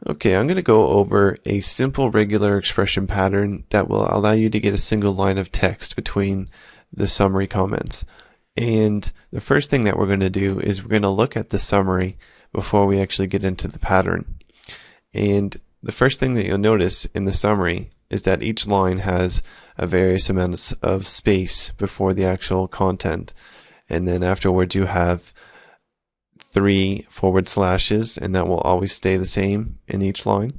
Okay, I'm going to go over a simple regular expression pattern that will allow you to get a single line of text between the summary comments. And the first thing that we're going to do is we're going to look at the summary before we actually get into the pattern. And the first thing that you'll notice in the summary is that each line has a various amount of space before the actual content. And then afterwards you have 3 forward slashes, and that will always stay the same in each line.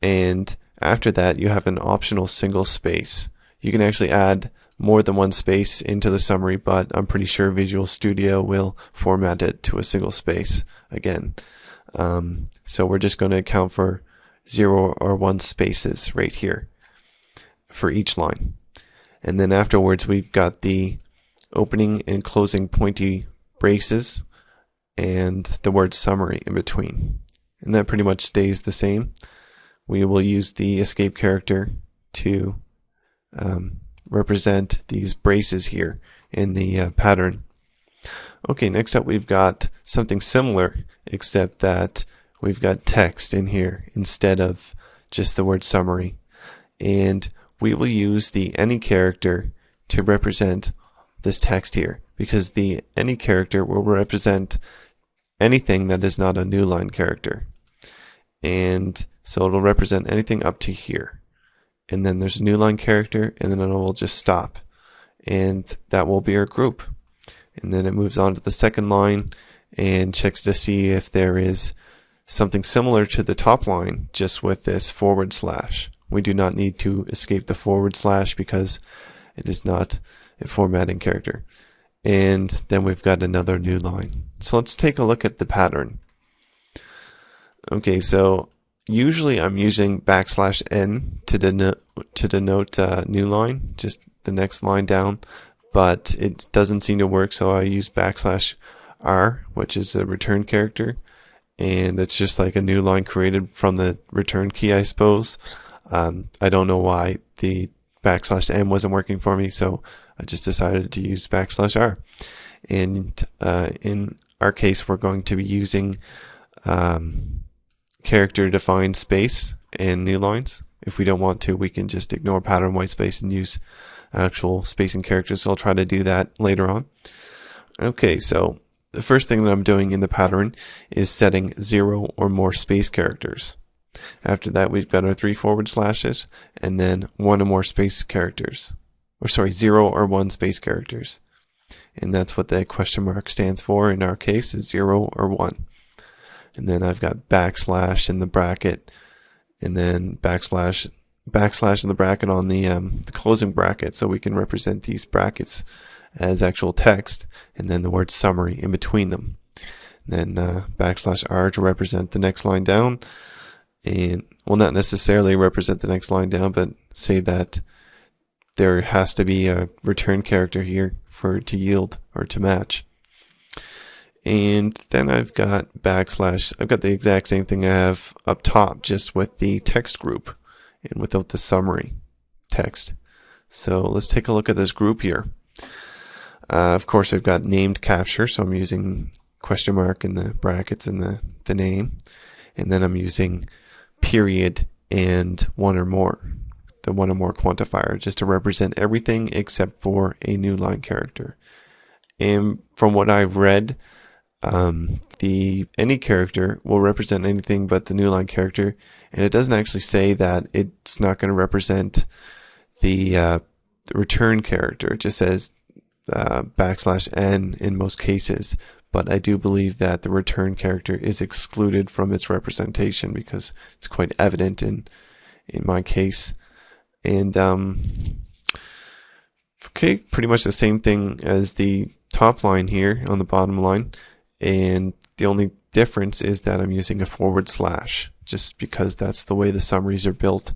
And after that you have an optional single space. You can actually add more than one space into the summary, but I'm pretty sure Visual Studio will format it to a single space again. So we're just going to account for 0 or 1 spaces right here for each line. And then afterwards we've got the opening and closing pointy braces and the word summary in between. And that pretty much stays the same. We will use the escape character to represent these braces here in the pattern. Okay, next up we've got something similar, except that we've got text in here instead of just the word summary. And we will use the any character to represent this text here, because the any character will represent anything that is not a new line character. And so it'll represent anything up to here. And then there's a new line character, and then it will just stop. And that will be our group. And then it moves on to the second line and checks to see if there is something similar to the top line, just with this forward slash. We do not need to escape the forward slash because it is not a formatting character. And then we've got another new line. So let's take a look at the pattern. Okay, so usually I'm using \n to denote new line, just the next line down, but it doesn't seem to work, so I use \r, which is a return character, and it's just like a new line created from the return key, I suppose. I don't know why the \n wasn't working for me, so I just decided to use \r. And in our case, we're going to be using character defined space and new lines. If we don't want to, we can just ignore pattern whitespace and use actual spacing characters. So I'll try to do that later on. Okay, so the first thing that I'm doing in the pattern is setting 0 or more space characters. After that, we've got our 3 forward slashes, and then 1 or more space characters. Or sorry, 0 or 1 space characters. And that's what the question mark stands for in our case, is 0 or 1. And then I've got backslash in the bracket, and then backslash in the bracket on the closing bracket, so we can represent these brackets as actual text, and then the word summary in between them. And then \r to represent the next line down, and well, not necessarily represent the next line down, but say that there has to be a return character here for it to yield or to match. And then I've got I've got the exact same thing I have up top, just with the text group and without the summary text. So let's take a look at this group here. Of course, I've got named capture, so I'm using question mark in the brackets and the name. And then I'm using period and 1 or more, the 1 or more quantifier, just to represent everything except for a new line character. And from what I've read, the any character will represent anything but the new line character, and it doesn't actually say that it's not going to represent the return character. It just says \n in most cases, but I do believe that the return character is excluded from its representation because it's quite evident in my case. And okay, pretty much the same thing as the top line here on the bottom line. And the only difference is that I'm using a forward slash, just because that's the way the summaries are built.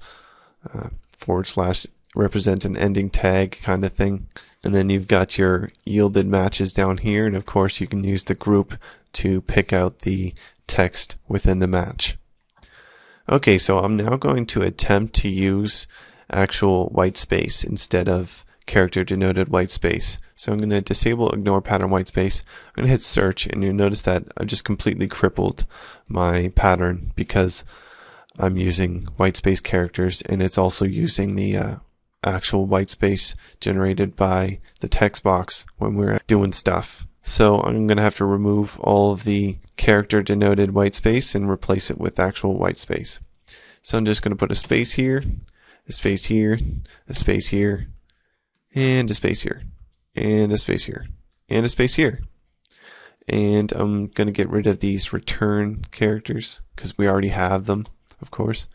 Forward slash represents an ending tag kind of thing. And then you've got your yielded matches down here, and of course you can use the group to pick out the text within the match. Okay, so I'm now going to attempt to use actual white space instead of character denoted white space. So I'm going to disable ignore pattern white space. I'm going to hit search, and you'll notice that I've just completely crippled my pattern because I'm using white space characters, and it's also using the actual white space generated by the text box when we're doing stuff. So I'm going to have to remove all of the character denoted white space and replace it with actual white space. So I'm just going to put a space here, a space here, a space here, and a space here, and a space here, and a space here. And I'm going to get rid of these return characters because we already have them, of course.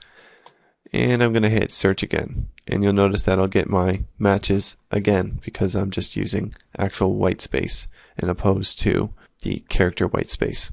And I'm going to hit search again. And you'll notice that I'll get my matches again because I'm just using actual white space as opposed to the character white space.